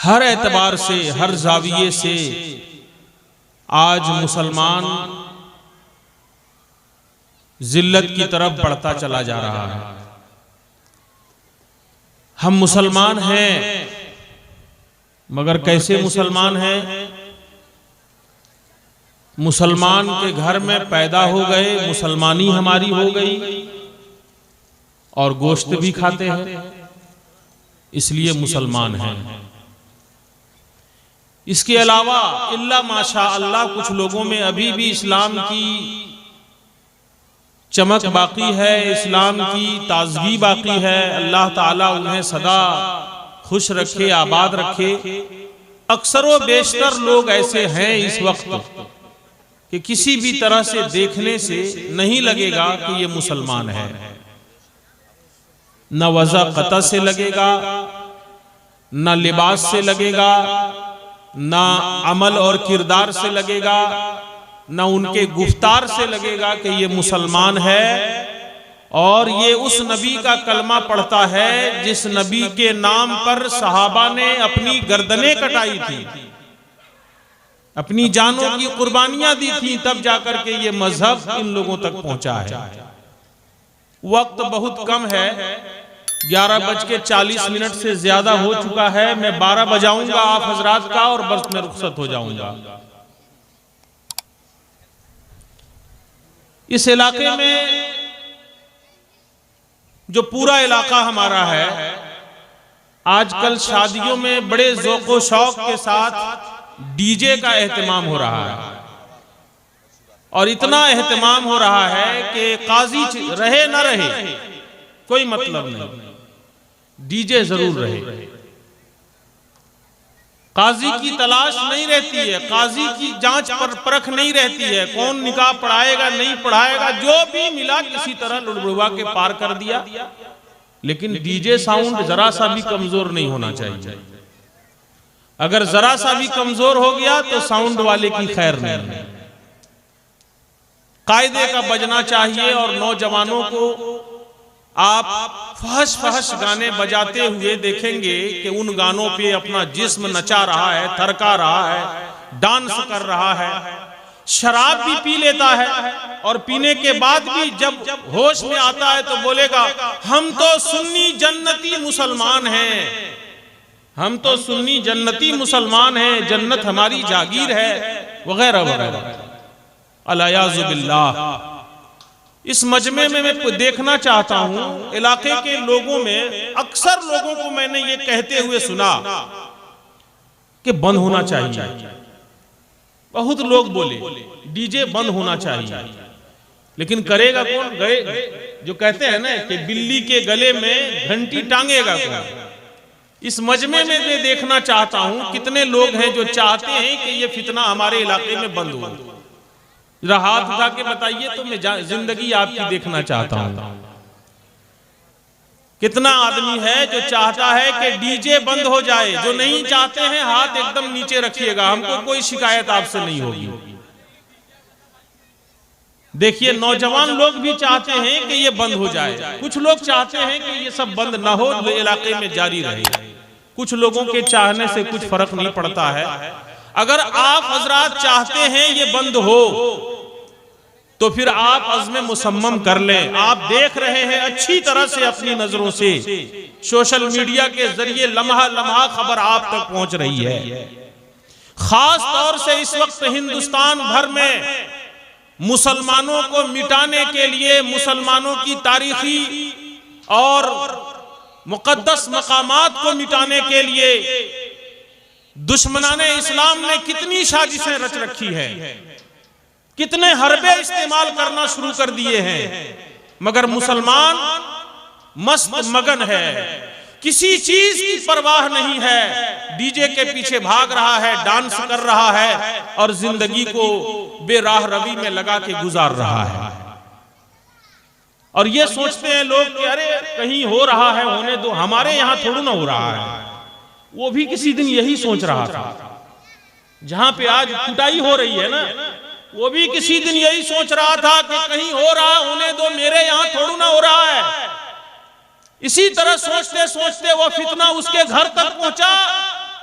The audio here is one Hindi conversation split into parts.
हर एतबार से, हर जाविये से आज मुसलमान जिल्लत की तरफ बढ़ता चला जा रहा है। हम मुसलमान हैं, मगर कैसे मुसलमान हैं? मुसलमान के घर में पैदा हो गए, मुसलमानी हमारी हो गई और गोश्त भी खाते हैं, इसलिए मुसलमान हैं। इसके अलावा इल्ला माशा अल्लाह कुछ लोगों में अभी भी इस्लाम की चमक बाकी है, इस्लाम की ताजगी बाकी है। अल्लाह ताला उन्हें सदा खुश रखे, आबाद रखे। अक्सर व बेशतर लोग ऐसे हैं इस वक्त कि किसी भी तरह से देखने से नहीं लगेगा कि ये मुसलमान है। न वज़ा क़ता से लगेगा, न लिबास से लगेगा, न अमल और किरदार से लगेगा, न उनके गुफ्तार से लगेगा कि ये मुसलमान है और ये उस नबी का कलमा पढ़ता है जिस नबी के नाम पर सहाबा ने अपनी गर्दनें कटाई थी, अपनी जानों की कुर्बानियां दी थी, तब जाकर के ये मजहब इन लोगों तक पहुंचा है। वक्त बहुत कम है, 11:40 से ज्यादा हो चुका है। मैं 12 बजाऊंगा आप हजरात का और बस मैं रुखसत हो जाऊंगा। इस इलाके में जो पूरा इलाका हमारा है, आजकल शादियों में बड़े ज़ौक़ व शौक के साथ डीजे का एहतमाम हो रहा है और इतना एहतमाम हो रहा है कि काजी रहे न रहे कोई मतलब नहीं, डीजे जरूर रहे। काजी की तलाश नहीं रहती है, काजी की जांच पर परख नहीं रहती है, कौन निकाह पढ़ाएगा नहीं पढ़ाएगा, जो भी मिला किसी तरह लुढ़बुढ़वा के पार कर दिया। लेकिन डीजे साउंड जरा सा भी कमजोर नहीं होना चाहिए। अगर जरा सा भी कमजोर हो गया तो साउंड वाले की खैर नहीं है। कायदे का बजना चाहिए और नौजवानों को आप फहश फहश गाने बजाते हुए देखेंगे कि उन गानों पे अपना जिस्म नचा रहा है, थरका रहा है, डांस कर रहा है। शराब भी पी लेता है और पीने के बाद भी जब होश में आता है तो बोलेगा हम तो सुन्नी जन्नती मुसलमान हैं, हम तो सुन्नी जन्नती मुसलमान हैं, जन्नत हमारी जागीर है, वगैरह वगैरह। अलायाज़ु बिल्लाह। इस मजमे में मैं देखना चाहता हूं, इलाके के लोगों में अक्सर लोगों को मैंने ये कहते हुए सुना कि बंद होना चाहिए। बहुत लोग बोले डीजे बंद होना चाहिए, लेकिन करेगा कौन? गए जो कहते हैं ना कि बिल्ली के गले में घंटी टांगेगा कौन? इस मजमे में मैं देखना चाहता हूं कितने लोग हैं जो चाहते हैं कि ये फितना हमारे इलाके में बंद हो। जरा हाथ उठा के बताइए तो मैं जिंदगी आपकी देखना चाहता हूं। कितना आदमी है जो चाहता है कि डीजे बंद हो जाए? जो नहीं चाहते हैं हाथ एकदम नीचे रखिएगा, हमको कोई शिकायत आपसे नहीं होगी। देखिए नौजवान लोग भी चाहते हैं कि ये बंद हो जाए, कुछ लोग चाहते हैं कि ये सब बंद ना हो, इलाके में जारी रहे। कुछ लोगों के चाहने से कुछ फर्क नहीं पड़ता है। अगर आप हजरात चाहते हैं ये बंद हो तो फिर आप अज़्म मुसम्मम कर लें। आप देख रहे हैं अच्छी तरह से अपनी नजरों से, सोशल मीडिया के जरिए लम्हा लम्हा खबर आप तक पहुंच रही है। खास तौर से इस वक्त हिंदुस्तान भर में मुसलमानों को मिटाने के लिए, मुसलमानों की तारीखी और मुक़द्दस मकामात को मिटाने के लिए दुश्मनाने इस्लाम ने कितनी साजिशें रच रखी हैं, कितने हरबे इस्तेमाल करना शुरू कर दिए हैं, मगर मुसलमान मस्त मगन है, किसी चीज की परवाह नहीं है, डीजे के पीछे भाग रहा है, डांस कर रहा है और जिंदगी को बेराह रवी में लगा के गुजार रहा है। और ये सोचते हैं लोग कि अरे कहीं हो रहा है होने दो, हमारे यहां थोड़ा ना हो रहा है। वो भी किसी दिन यही सोच रहा था, जहां पे आज कुटाई हो रही है ना, वो भी किसी दिन यही सोच रहा था कि कहीं हो रहा होने दो, मेरे यहां थोड़ा ना हो रहा है। इसी तरह सोचते सोचते वो फितना उसके घर तक पहुंचा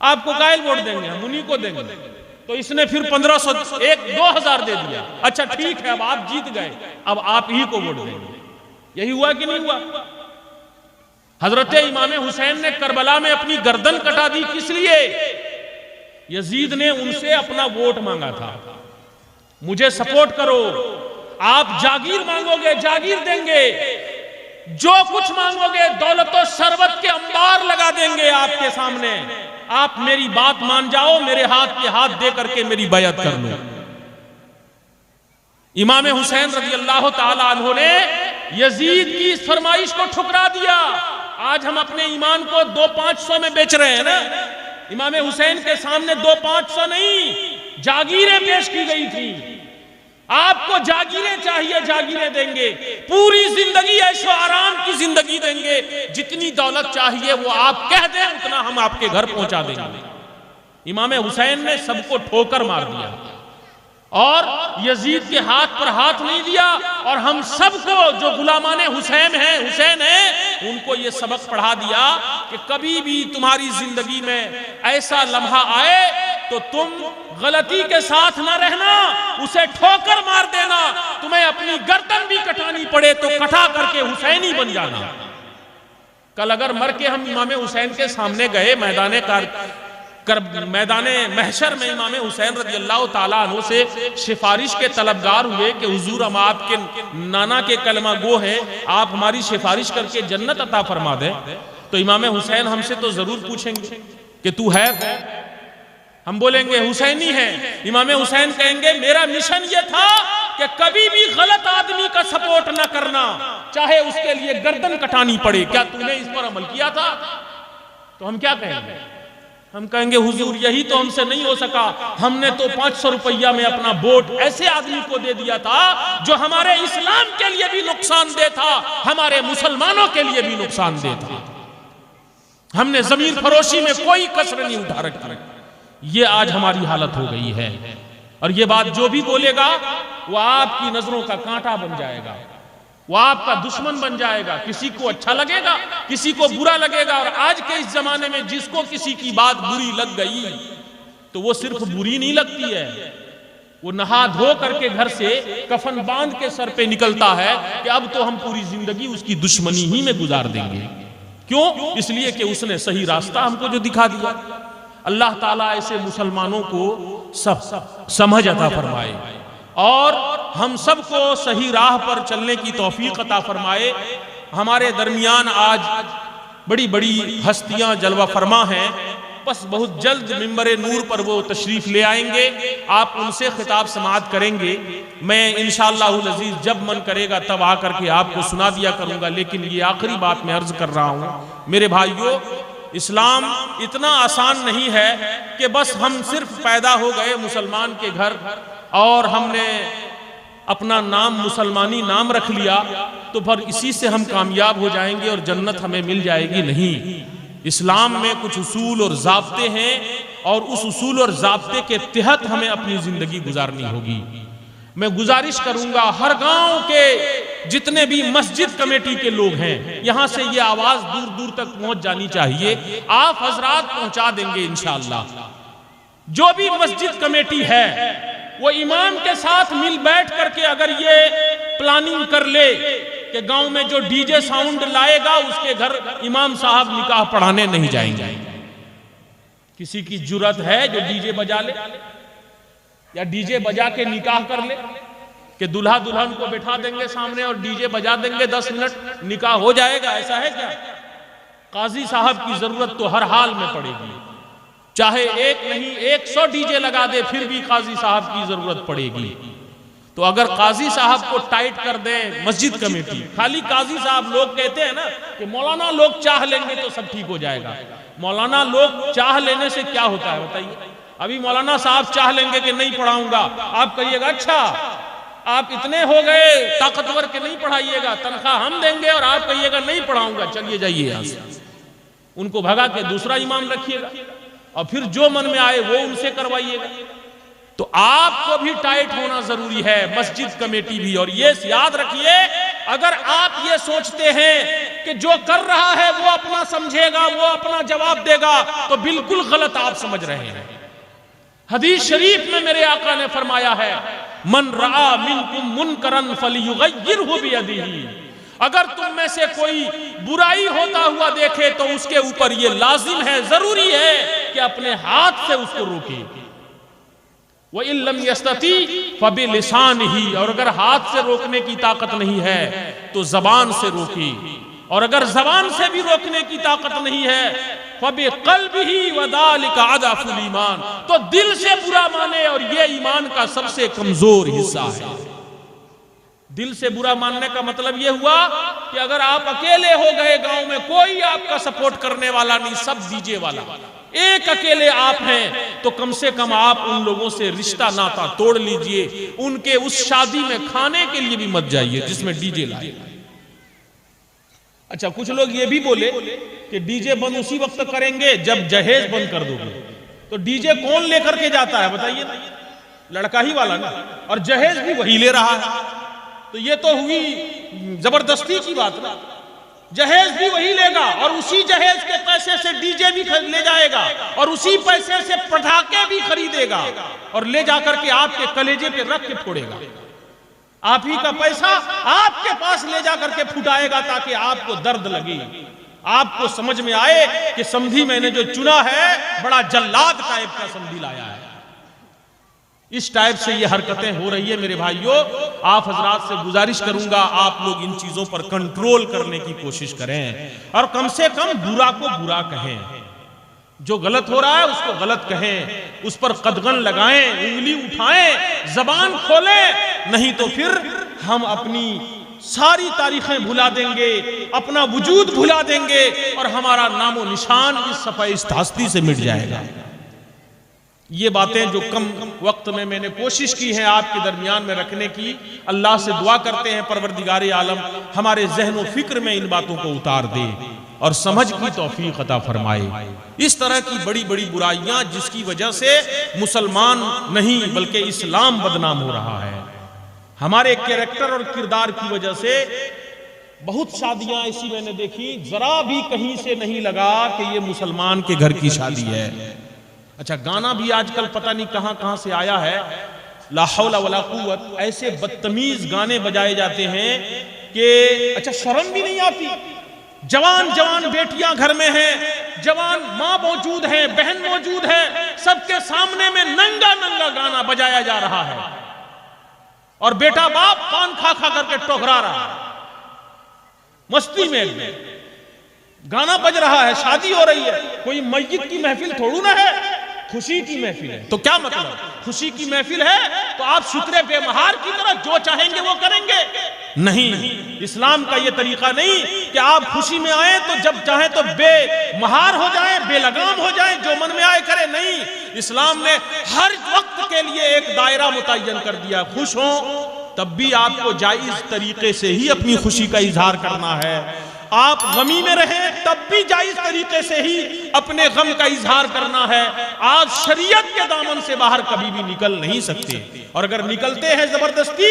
आपको कायल वोट देंगे, हम उन्हीं को देंगे। तो इसने फिर 1500 2000 दे दिया। अच्छा ठीक है, अब आप जीत गए, अब आप ही को वोट देंगे। यही हुआ कि नहीं हुआ? हजरत इमाम हुसैन ने करबला में अपनी गर्दन कटा दी, किस लिए? यजीद ने उनसे अपना वोट मांगा था, मुझे सपोर्ट करो, आप जागीर मांगोगे जागीर देंगे, जो कुछ मांगोगे दौलत और शरबत के अंबार लगा देंगे आपके सामने, आप मेरी बात मान जाओ, मेरे हाथ पे हाथ दे करके मेरी बैअत कर लो। इमाम हुसैन रज़ी अल्लाह ताला अन्हु ने यजीद की इस फरमाइश को ठुकरा दिया। आज हम अपने ईमान को 2-500 में बेच रहे हैं ना, इमाम हुसैन के सामने 2-500 नहीं, जागीरें पेश की गई थी। आपको जागीरें चाहिए, जागीरें देंगे, पूरी जिंदगी ऐशो आराम की जिंदगी देंगे, जितनी दौलत चाहिए वो आप कह दें उतना हम आपके घर पहुंचा देंगे। इमाम हुसैन ने सबको ठोकर मार दिया और यजीद के हाथ पर हाथ नहीं दिया, और हम सबको जो गुलामाने हुसैन है उनको ये सबक पढ़ा दिया कि कभी भी तुम्हारी जिंदगी में ऐसा लम्हा आए तो तुम गलती के साथ ना रहना, उसे ठोकर मार देना, तुम्हें अपनी गर्दन भी कटानी पड़े तो कटा करके हुसैनी बन जाना। कल अगर मर के हम इमाम हुसैन के सामने गए मैदाने महशर में, इमाम हुसैन रज़ी अल्लाह ताला अन्हु से सिफारिश के तलबगार हुए कि हुजूर हम आपके नाना के कलमा गो हैं, आप हमारी सिफारिश करके जन्नत अता फरमा दें, तो इमाम हुसैन हमसे तो जरूर पूछेंगे कि तू है? हम बोलेंगे हुसैनी है। इमाम हुसैन कहेंगे मेरा मिशन ये था कि कभी भी गलत आदमी का सपोर्ट न करना, चाहे उसके लिए गर्दन कटानी पड़े। क्या तूने इस पर अमल किया था? तो हम क्या कहेंगे? हम कहेंगे हुजूर यही तो हमसे नहीं हो सका, हमने तो 500 रुपया में अपना वोट ऐसे आदमी को दे दिया था जो हमारे इस्लाम के लिए भी नुकसानदेह था, हमारे मुसलमानों के लिए भी नुकसानदेह था। हमने जमीन फरोशी में कोई कसर नहीं उठा रखी। ये आज हमारी हालत हो गई है, और ये बात जो भी बोलेगा वो आपकी नजरों का कांटा बन जाएगा, वो आपका दुश्मन बन जाएगा। किसी को अच्छा लगेगा, किसी को बुरा लगेगा। और आज के इस जमाने में जिसको किसी की बात बुरी लग गई तो वो सिर्फ बुरी नहीं लगती है, वो नहा धो करके घर से कफन बांध के सर पे निकलता है कि अब तो हम पूरी जिंदगी उसकी दुश्मनी ही में गुजार देंगे। क्यों? इसलिए कि उसने सही रास्ता हमको जो दिखा दिया। अल्लाह ताला ऐसे मुसलमानों को सब समझ अता फरमाए और हम सबको सही राह पर चलने की तौफीक अता फरमाए। हमारे दरमियान आज बड़ी बड़ी हस्तियां जलवा फरमा हैं, बस बहुत जल्द मिंबर नूर पर वो तशरीफ ले आएंगे, आप उनसे खिताब समाअत करेंगे। मैं इंशाअल्लाहुल अज़ीज़ जब मन करेगा तब आकर के आपको सुना दिया करूंगा। लेकिन ये आखिरी बात मैं अर्ज कर रहा हूँ, मेरे भाइयों, इस्लाम इतना आसान नहीं है कि बस हम सिर्फ पैदा हो गए मुसलमान के घर और हमने अपना नाम मुसलमानी नाम रख लिया तो फिर इसी से हम कामयाब हो जाएंगे और जन्नत हमें मिल जाएगी। नहीं, इस्लाम में कुछ उसूल और ज़ाब्ते हैं और उस उसूल और ज़ाब्ते के तहत हमें अपनी ज़िंदगी गुजारनी होगी। मैं गुजारिश करूंगा हर गांव के जितने भी मस्जिद कमेटी के लोग हैं, यहां से ये आवाज दूर दूर तक पहुंच जानी चाहिए। आप हजरात पहुंचा देंगे इंशाअल्लाह। जो भी मस्जिद कमेटी है वो इमाम के साथ मिल बैठ करके अगर ये प्लानिंग कर ले कि गांव में जो डीजे साउंड लाएगा उसके घर इमाम साहब निकाह पढ़ाने नहीं जाएंगे। किसी की जुर्रत है जो डीजे बजा ले या डीजे बजा के निकाह कर ले कि दूल्हा दुल्हन को बैठा देंगे सामने और डीजे बजा देंगे, 10 मिनट निकाह हो जाएगा? ऐसा है क्या? काजी साहब की जरूरत तो हर हाल में पड़ेगी, चाहे एक नहीं 100 डीजे लगा दे फिर भी काजी साहब की जरूरत पड़ेगी। तो अगर काजी साहब को टाइट कर दें मस्जिद कमेटी, खाली काजी साहब, लोग कहते हैं ना कि मौलाना लोग चाह लेंगे तो सब ठीक हो जाएगा। मौलाना लोग चाह लेने से क्या होता है बताइए? अभी मौलाना साहब चाह लेंगे कि नहीं पढ़ाऊंगा, आप कहिएगा अच्छा आप इतने हो गए ताकतवर के नहीं पढ़ाइएगा, तनख्वाह हम देंगे, और आप कहिएगा नहीं पढ़ाऊंगा, चलिए जाइए यहाँ से। उनको भगा के दूसरा इमाम रखिएगा और फिर जो मन में आए वो उनसे करवाइएगा। तो आपको भी टाइट होना जरूरी है, मस्जिद कमेटी भी। और ये याद रखिए, अगर आप ये सोचते हैं कि जो कर रहा है वो अपना समझेगा, वो अपना जवाब देगा, तो बिल्कुल गलत आप समझ रहे हैं। हदीस शरीफ में मेरे आका ने फरमाया है, मन रआ मिनकुम मुनकरन फलियुगय्यिरहु बियदिही, अगर तुम में से कोई बुराई होता हुआ देखे तो उसके ऊपर ये लाजिम है, जरूरी है कि अपने हाथ से उसको रोके। वो इल्लम यस्तती फबिलिसानिही, और अगर हाथ से रोकने की ताकत नहीं है तो जबान से रोकी, और अगर जबान से भी रोकने की ताकत नहीं है फबिक़ल्बिही वज़ालिका अज़अफ़ुल ईमान, तो दिल से बुरा माने, और ये ईमान का सबसे कमजोर हिस्सा है। दिल से बुरा मानने का मतलब यह हुआ कि अगर आप अकेले हो गए, गांव में कोई आपका सपोर्ट करने वाला नहीं, सब डीजे वाला, एक अकेले आप हैं, तो कम से कम आप उन लोगों से रिश्ता नाता तोड़ लीजिए, उनके उस शादी में खाने के लिए भी मत जाइए जिसमें डीजे लाए। अच्छा, कुछ लोग ये भी बोले कि डीजे बंद उसी वक्त करेंगे जब जहेज बंद कर दोगे, तो डीजे कौन लेकर के जाता है बताइए? लड़का ही वाला ना, और जहेज भी वही ले रहा है, तो ये तो हुई जबरदस्ती की बात ना। जहेज भी वही लेगा, और उसी जहेज के पैसे से डीजे भी ले जाएगा, और उसी पैसे से पटाखे भी खरीदेगा, और ले जाकर के आपके कलेजे पे रख के फोड़ेगा। आप ही का पैसा आपके पास ले जाकर के फुटाएगा ताकि आपको दर्द लगे, आपको समझ में आए कि समधी मैंने जो चुना है बड़ा जल्लाद टाइप का समधी लाया है। इस टाइप से ये हरकतें हो रही है। मेरे भाइयों, आप हजरात से गुजारिश करूंगा, आप लोग इन चीजों पर कंट्रोल करने की कोशिश करें, और कम से कम बुरा को बुरा कहें, जो गलत हो रहा है उसको गलत कहें, उस पर कदगन लगाएं, उंगली उठाएं, जबान खोलें, नहीं तो फिर हम अपनी सारी तारीखें भुला देंगे, अपना वजूद भुला देंगे, और हमारा नामो निशान इस सफाई इस हस्ती से मिट जाएगा। ये बातें जो कम वक्त में मैंने कोशिश की है आपके दरमियान में रखने की, अल्लाह से दुआ करते हैं परवरदिगार आलम हमारे ज़हन व फिक्र में इन बातों को उतार दे और समझ की तौफीक अता फरमाए। इस तरह की बड़ी बड़ी बुराइयां जिसकी वजह से मुसलमान नहीं बल्कि इस्लाम बदनाम हो रहा है, हमारे कैरेक्टर और किरदार की वजह से बहुत शादियां ऐसी मैंने देखी, जरा भी कहीं से नहीं लगा कि ये मुसलमान के घर की शादी है। अच्छा, गाना भी आजकल पता नहीं कहां कहां से आया है, ला हौला वला कुव्वत, ऐसे बदतमीज गाने बजाए जाते हैं कि अच्छा शर्म भी नहीं आती। जवान जवान बेटियां घर में हैं, जवान माँ मौजूद है, बहन मौजूद है, सबके सामने में नंगा नंगा गाना बजाया जा रहा है, और बेटा बाप पान खा खा करके टोकरा रहा है, मस्ती में गाना बज रहा है, शादी हो रही है। कोई मस्जिद की महफिल थोड़ू ना है, खुशी की महफिल है। तो क्या मतलब, खुशी की महफिल है तो आप शुक्र बेमहार की तरह जो चाहेंगे वो करेंगे? नहीं, इस्लाम का ये तरीका नहीं कि आप खुशी में आए तो जब चाहे तो बेमहार हो जाए, बेलगाम हो जाए, जो मन में आए करे। नहीं, इस्लाम ने हर वक्त के लिए एक दायरा मुतय्यन कर दिया। खुश हो तब भी आपको जायज तरीके से ही अपनी खुशी का इजहार करना है, आप गमी में रहें तब भी जायज तरीके से ही अपने गम का इजहार करना है। आज शरीयत के दामन से बाहर कभी भी निकल नहीं सकते, और अगर निकलते हैं जबरदस्ती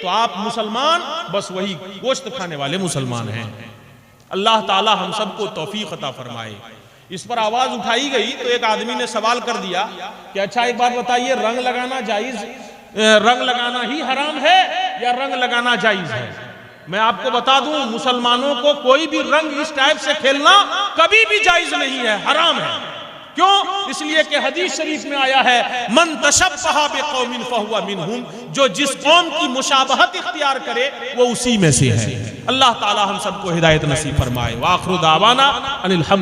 तो आप मुसलमान बस वही गोश्त खाने वाले मुसलमान हैं। अल्लाह ताला हम सबको तौफीक अता फरमाए। इस पर आवाज उठाई गई तो एक आदमी ने सवाल कर दिया कि अच्छा एक बात बताइए, रंग लगाना जायज, रंग लगाना ही हराम है या रंग लगाना जायज है? मैं आपको बता दूं, मुसलमानों को कोई भी रंग इस टाइप से खेलना कभी भी जायज नहीं है, हराम है। क्यों? इसलिए कि हदीस शरीफ में आया है, मन तशब्बहा बिकौमिन फहुवा मिनहुम, जो जिस कौम की मुशाबहत इख्तियार करे वो उसी में से है। अल्लाह ताला हम सबको हिदायत नसीब फरमाए। व आखिरु दावाना अनिल हम्द।